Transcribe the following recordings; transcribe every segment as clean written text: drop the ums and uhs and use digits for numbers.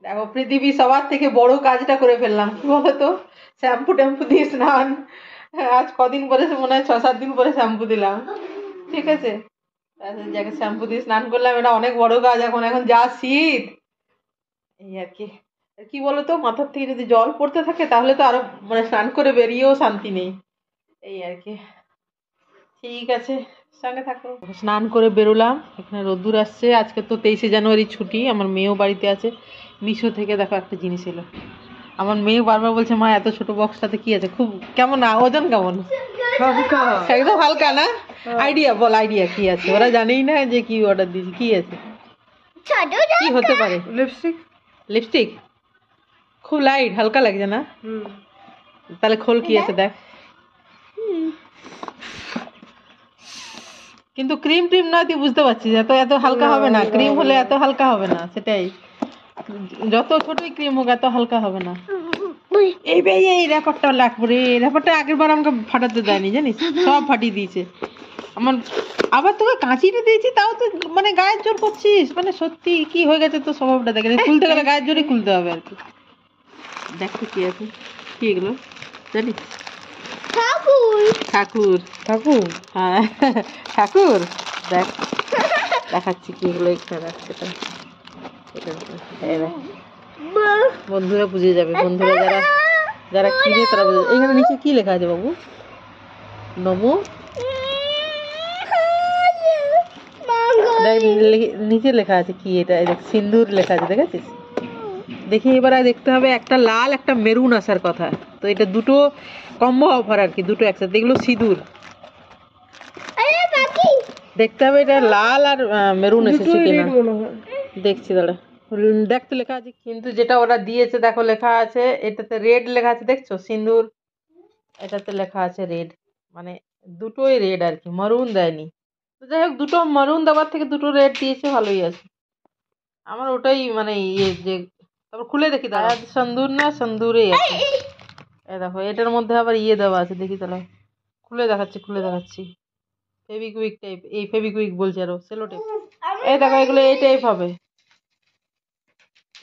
দেখো পৃথিবী সবার থেকে বড় কাজটা করে ফেললাম, কি বলতো, শ্যাম্পু ট্যাম্পু দিয়ে স্নান। আজ কদিন পরে, মনে হয় 6-7 দিন পরে শ্যাম্পু দিলাম, ঠিক আছে। যাকে শ্যাম্পু দিয়ে স্নান করলাম, এটা অনেক বড় কাজ। এখন এখন যা শীত, এই আর কি। কি বলতো, মাথার থেকে যদি জল পড়তে থাকে তাহলে তো আরো মানে স্নান করে বেরিয়েও শান্তি নেই, এই আর কি। ঠিক আছে, সঙ্গে থাকো। স্নান করে বেরোলাম, এখানে রোদ্দুর আসছে। আজকে তো 23শে জানুয়ারি ছুটি, আমার মেয়েও বাড়িতে আছে। মিশো থেকে দেখো একটা জিনিস এলো। আমার মেয়ে বারবার বলছে, মা এত ছোট বক্সটাতে কি আছে, খুব কেমন, ওজন কেমন? একদম হালকা না? আইডিয়া বল, আইডিয়া কি আছে? ওরা জানেই না যে কি অর্ডার দিয়েছি, কি আছে, কি হতে পারে? লিপস্টিক। লিপস্টিক খুব লাইট, হালকা লাগছে না? তাহলে খোল, কি আছে দেখ। কিন্তু ক্রিম ট্রিম নয়, তুই বুঝতে পারছিস, এত এত হালকা হবে না। ক্রিম হলে এত হালকা হবে না, সেটাই। যত ছোটই ক্রিম হোক এত হালকা হবে না। এই র্যাপারটা লাগবে রে, র্যাপারটা আগের বার আমাকে ফাটাতে দেয়নি জানিস, সব ফাটিয়ে দিয়েছে আমার। আবার তোকে কাঁচিটা দিয়েছি, তাও তো মানে গায়ের জোর করছিস, মানে সত্যি কি হয়ে গেছে তোর স্বভাবটা, দেখে খুলতে গেলে গায়ের জোরে খুলতে হবে আর কি। দেখো কি আছে, কি এগুলো জানিস? ঠাকুর। ঠাকুর, হ্যাঁ ঠাকুর। দেখ দেখাচ্ছি কি এগুলো, বন্ধুরা বুঝে যাবে, বন্ধুরা যারা যারা কিনে তারা বুঝে। এখানে নিচে কি লেখা আছে বাবু? নমো। নিচে লেখা আছে কি এটা, সিন্দুর লেখা আছে, দেখেছিস? দেখি এবার দেখতে হবে, একটা লাল একটা মেরুন আসার কথা, তো এটা দুটো কম্বো অফার আর কি, দুটো একসাথে। এগুলো সিঁদুর, দেখতে হবে এটা লাল আর মেরুন এসেছে কিনা, দেখছি দাঁড়া। দেখতে লেখা আছে, কিন্তু যেটা ওরা দিয়েছে দেখো লেখা আছে, এটাতে রেড লেখা আছে, দেখছো সিন্দুর, এটাতে লেখা আছে রেড, মানে দুটোই রেড আর কি, মারুন দেয়নি। তো যাই হোক, দুটো মারুন দেওয়ার থেকে দুটো রেড দিয়েছে, ভালোই আছে। আমার ওটাই মানে ইয়ে যে, তারপর খুলে দেখি দাঁড়া, সন্দুর না সন্দুরেই আছে। এই দেখো এটার মধ্যে আবার ইয়ে দেওয়া আছে, দেখি তাহলে খুলে দেখাচ্ছি। ফেবিকুইক টাইপ, এই ফেবিকুইক বলছে, আরো সেলো টেপ। এই দেখো এগুলো এই টাইপ হবে,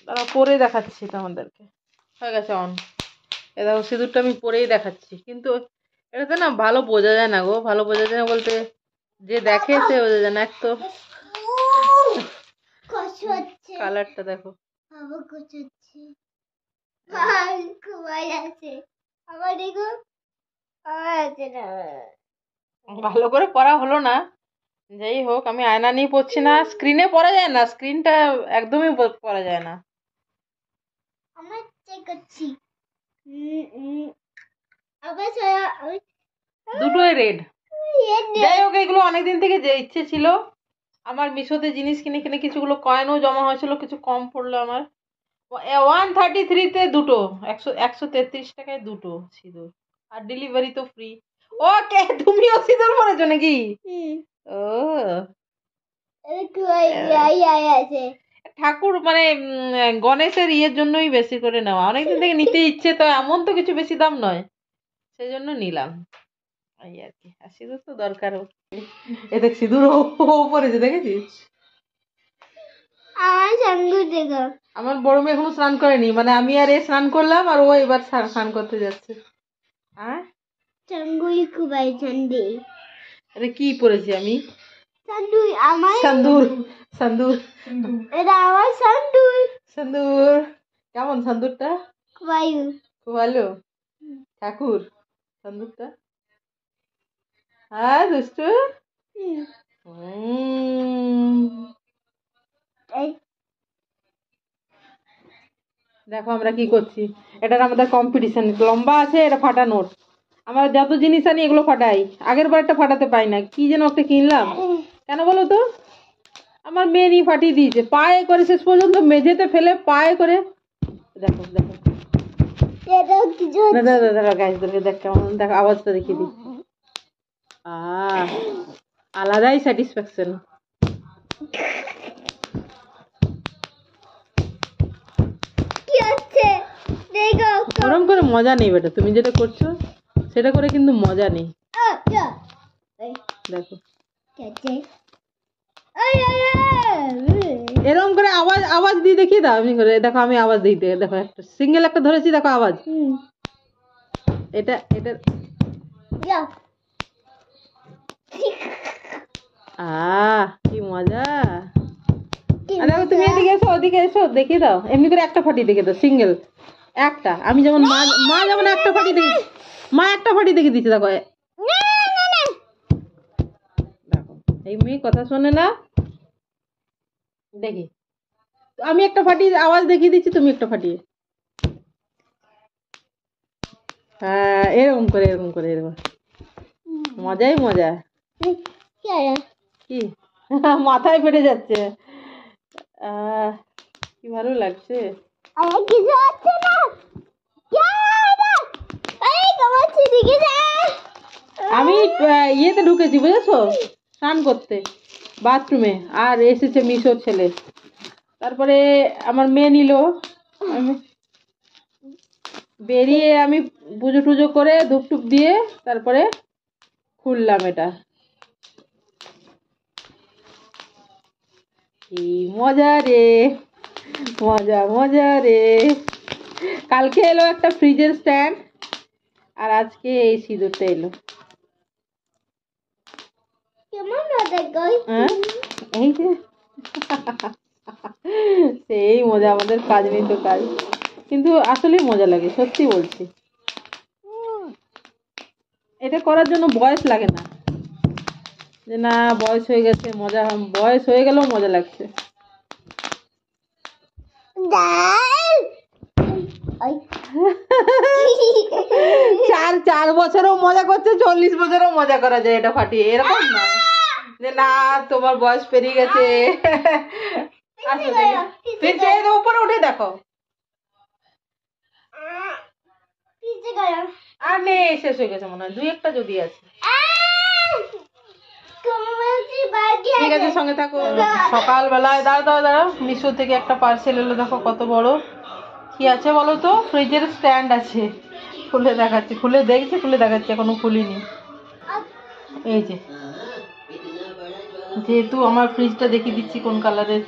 তারা পরে দেখাচ্ছি তোমাদেরকে। হয়ে গেছে অন। এ দেখো সিঁদুরটা আমি পরেই দেখাচ্ছি, কিন্তু এটাতে না ভালো বোঝা যায় না গো, ভালো বোঝা যায় না বলতে, যে দেখে সে বোঝা যায় না। এক তো কালারটা দেখো, ভালো করে পড়া হলো না। যাই হোক, আমি আয়না নিয়ে পড়ছি না, স্ক্রিনে পড়া যায় না, স্ক্রিনটা একদমই পড়া যায় না। দুটোই রেড। যাই হোক, এগুলো অনেকদিন থেকে যে ইচ্ছে ছিল আমার, মিশোতে জিনিস কিনে কিনে কিছুগুলো কয়েনও জমা হয়েছিল, কিছু কম পড়লো আমার। 133-তে দুটো, 133 টাকায় দুটো সিঁদুর, আর ডেলিভারি তো ফ্রি। ওকে, তুমিও সিঁদুর পরেছো নাকি? ও ঠাকুর মানে গণেশের ইয়ের জন্যই বেশি করে নেওয়া, অনেকদিন থেকে নিতে ইচ্ছে, তো এমন তো কিছু বেশি দাম নয়, সেই জন্য নিলাম, এই আর কি। আর সিঁদুর তো দরকার, এ দেখ সিঁদুর পরেছে, দেখেছিস? আমার বড় মেয়ে এখনো স্নান করেনি, মানে আমি আর এ স্নান করলাম, আর ও এবার স্নান করতে যাচ্ছে। আরে কি পরেছি আমি? সন্দুর। কেমন সন্দুরটা? খুব ভালো। ঠাকুর সন্দুরটা, হ্যাঁ দুষ্টু। দেখো আমরা কি করছি, এটার আমাদের কম্পিটিশন, লম্বা আছে, এটা ফাটানোর। আমরা যত জিনিস আনি এগুলো ফাটাই, আগের বার একটা ফাটাতে পাই না, কি যেন একটা কিনলাম, কেন বলো তো, আমার মেয়ে নিয়ে ফাটিয়ে দিয়েছে, পায়ে করে শেষ পর্যন্ত মেঝেতে ফেলে পায়ে করে। দেখো দেখো, দেখ কেমন, দেখো আওয়াজটা দেখিয়ে দিই, আলাদাই স্যাটিসফ্যাকশন। ওরম করে মজা নেই বেটা, তুমি যেটা করছো সেটা করে কিন্তু মজা নেই। দেখো এরকম করে আওয়াজ আওয়াজ দিয়ে দেখিয়ে দাও। আমি করে দেখো, আমি আওয়াজ দিতে দেখো, একটা সিঙ্গেল একটা ধরেছি, দেখো আওয়াজ। এটা এটা কি মজা। দেখো তুমি এদিকে এসো, ওদিকে এসো, দেখিয়ে দাও। এমনি করে একটা ফাটি দেখে দাও, সিঙ্গেল একটা। আমি যেমন মা যেমন একটা ফাটি দেখি, মা একটা ফাটি দেখে দিচ্ছে। দেখো দেখো এই মেয়ে কথা শোনে না। দেখি আমি একটা ফাটি আওয়াজ দেখিয়ে দিচ্ছি, তুমি একটা ফাটিয়ে। হ্যাঁ এরকম করে এরকম করে এরকম, মজাই মজা। কি মাথায় ফেটে যাচ্ছে, কি ভালো লাগছে। আমি ইয়েতে ঢুকেছি বুঝেছো, স্নান করতে বাথরুমে, আর এসেছে মিশোর ছেলে। তারপরে আমার মেয়ে নিল, আমি বেরিয়ে আমি পুজো টুজো করে ধূপ টুপ দিয়ে তারপরে খুললাম এটা। কি মজা রে, মজা মজা রে। কালকে এলো একটা ফ্রিজের স্ট্যান্ড, আর আজকে এই সিঁদুরটা এলো। এই যে সেই মজা, আমাদের কাজ নেই তো কাজ, কিন্তু আসলে মজা লাগে, সত্যি বলছি। এটা করার জন্য বয়স লাগে না, যে না বয়স হয়ে গেছে মজা, বয়স হয়ে গেলেও মজা লাগছে। চার বছরও মজা করছে, 40 বছরও মজা করা যায় এটা ফাটিয়ে, এরকম না যে না তোমার বয়স পেরিয়ে গেছে। উপরে উঠে দেখো, আর নেই, শেষ হয়ে গেছে মনে হয়, 2-1টা যদি আছে। ঠিক আছে, সঙ্গে থাকো। সকালবেলায় দাঁড়াও মিশো থেকে একটা পার্সেল এলো, দেখো কত বড়। কি আছে বলো তো, ফ্রিজের স্ট্যান্ড আছে। খুলে দেখাচ্ছি, খুলে দেখছি, খুলে দেখাচ্ছি, এখনো খুলিনি। এই যে, যেহেতু আমার ফ্রিজটা দেখিয়ে দিচ্ছি কোন কালারের,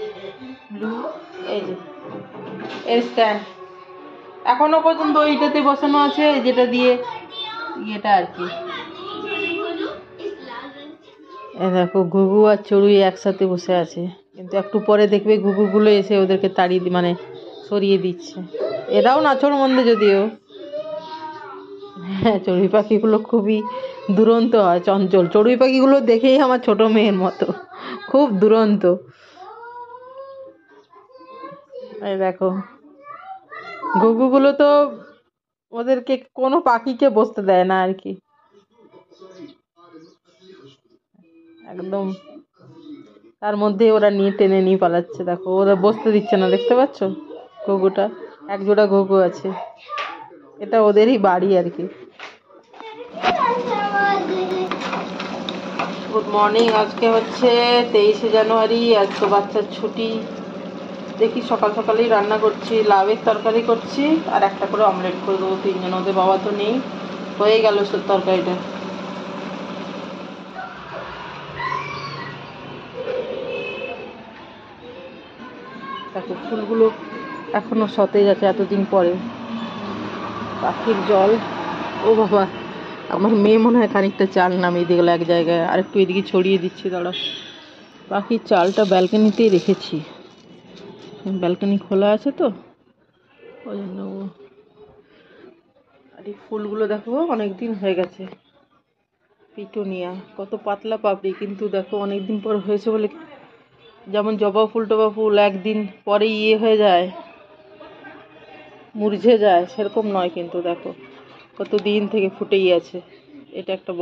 ব্লু। এই যে এর স্ট্যান্ড, এখনো পর্যন্ত ওইটাতে বসানো আছে, যেটা দিয়ে ইয়েটা আর কি। দেখো ঘুঘু আর চড়ুই একসাথে বসে আছে, কিন্তু একটু পরে দেখবে ঘুঘুগুলো এসে ওদেরকে তাড়িয়ে মানে সরিয়ে দিচ্ছে। এরাও নাছোড় মধ্যে যদিও। হ্যাঁ, চড়ুই পাখিগুলো খুবই দুরন্ত হয়, চঞ্চল। চড়ুই পাখিগুলো দেখেই আমার ছোট মেয়ের মতো, খুব দুরন্ত। এই দেখো ঘুঘুগুলো তো ওদেরকে কোনো পাখিকে বসতে দেয় না আর কি, একদম তার মধ্যে ওরা নিয়ে টেনে নিয়ে পালাচ্ছে। দেখো ওরা বসতে দিচ্ছে না, দেখতে পাচ্ছ ঘুঘুটা, এক জোড়া ঘুঘু আছে, এটা ওদেরই বাড়ি আর কি। গুড মর্নিং, আজকে হচ্ছে 23শে জানুয়ারি। আজ তো বাচ্চার ছুটি। দেখি সকাল সকালেই রান্না করছি, লাউয়ের তরকারি করছি, আর একটা করে অমলেট করে দেবো, 3জন, ওদের বাবা তো নেই। হয়ে গেল তরকারিটা। দেখো ফুলগুলো এখনো সতেজ আছে এতদিন পরে। পাখির জল, ও বাবা, আমার মেয়ে মনে হয় খানিকটা চাল নামিয়ে দিয়ে গেলো এক জায়গায়, আর একটু এদিকে ছড়িয়ে দিচ্ছি। দাঁড়া, পাখির চালটা ব্যালকনিতেই রেখেছি, ব্যালকনি খোলা আছে তো ওই জন্য। আর এই ফুলগুলো দেখো অনেকদিন হয়ে গেছে, পিটুনিয়া, কত পাতলা পাপড়ি, কিন্তু দেখো অনেকদিন পর হয়েছে বলে, যেমন জবা ফুল টবা ফুল একদিন পরে ইয়ে হয়ে যায়, মুরঝে যায়, সেরকম নয় কিন্তু দেখো কত দিন থেকে ফুটেই আছে। এটা একটা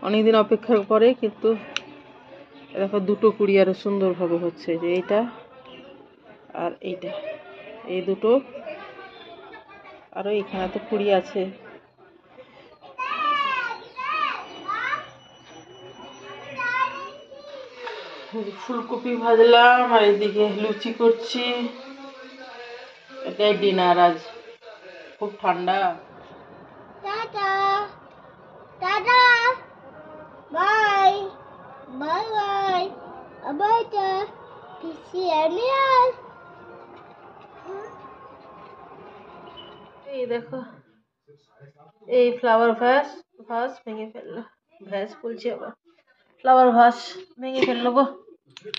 অনেকদিন অপেক্ষার পরে, কিন্তু দেখো দুটো কুড়ি আরো সুন্দরভাবে হচ্ছে, যে এইটা আর এইটা, এই দুটো, আরো এখানে তো কুড়ি আছে। ফুলকপি ভাজলাম, আর এদিকে লুচি করছি, এটাই ডিনার আজ। খুব ঠান্ডা। Tata tata, bye bye bye. এই দেখো, এই ফ্লাওয়ার ভাস ভাস ভেঙে ফেললো। ভ্যাস বলছি আবার, ফ্লাওয়ার ভাস ভেঙে ফেললো গো।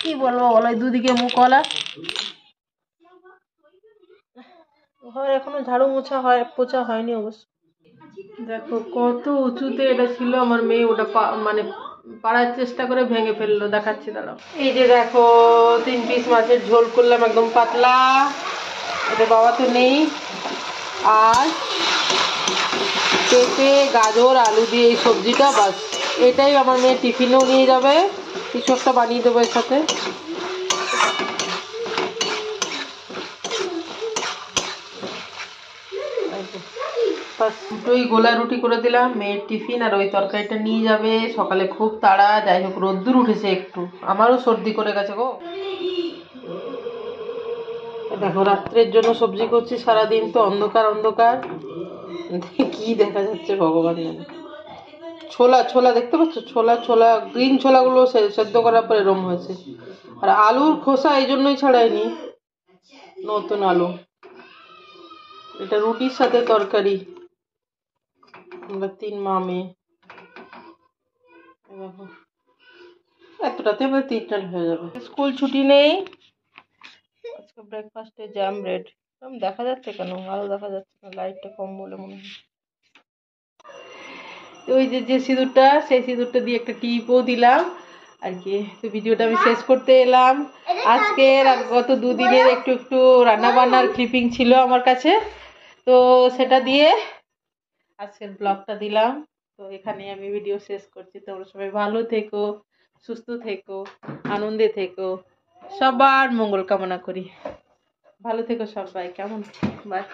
কি বলবো বলো, দুদিকে মুখওয়ালা। ঘর এখনো ঝাড়ু মোছা পোছা হয়নি অবশ্য। দেখো কত উঁচুতে এটা ছিল, আমার মেয়ে ওটা মানে পাড়ার চেষ্টা করে ভেঙে ফেললো। দেখাচ্ছি দাঁড়াও। এই যে দেখো 3 পিস মাছের ঝোল করলাম, একদম পাতলা। এটা বাবা তো নেই। আর পেঁপে, গাজর, আলু দিয়ে এই সবজিটা, বাস এটাই আমার মেয়ে টিফিনেও নিয়ে যাবে। কিছু একটা বানিয়ে দেবো এর সাথে। বাস দুটোই গোলা রুটি করে দিলাম, মেয়ের টিফিন আর ওই তরকারিটা নিয়ে যাবে। সকালে খুব তাড়া, যাই হোক রোদ্দুর উঠেছে একটু, আমারও সর্দি করে গেছে গো। দেখো রাত্রের জন্য সবজি করছি, সারাদিন তো অন্ধকার অন্ধকার, কি দেখা যাচ্ছে ভগবান জানে। ছোলা ছোলা দেখতে পাচ্ছ, ছোলা ছোলা গ্রিন ছোলাগুলো সেদ্ধ করার পরে এরম হয়েছে। আর আলুর খোসা এই জন্যই ছাড়াইনি, নতুন আলু। এটা রুটির সাথে তরকারি, আমরা 3 মা মেয়ে। দেখো এতটাতে আমাদের 3টা হয়ে যাবে। স্কুল ছুটি নেই। আজকে ব্রেকফাস্টে জ্যাম ব্রেড। দেখা যাচ্ছে কেন, আলো দেখা যাচ্ছে না, লাইটটা কম বলে মনে হয়। ওই যে সিঁদুরটা, সেই সিঁদুরটা দিয়ে একটা টিপও দিলাম আর কি। তো ভিডিওটা আমি শেষ করতে এলাম। আজকের আর গত 2 দিনের একটু একটু রান্না বান্নার ক্লিপিং ছিল আমার কাছে, তো সেটা দিয়ে আজকের ব্লগটা দিলাম। তো এখানে আমি ভিডিও শেষ করছি। তোমরা সবাই ভালো থেকো, সুস্থ থেকো, আনন্দে থেকো, সবার মঙ্গল কামনা করি। ভালো থেকো সবাই, কেমন? বাই।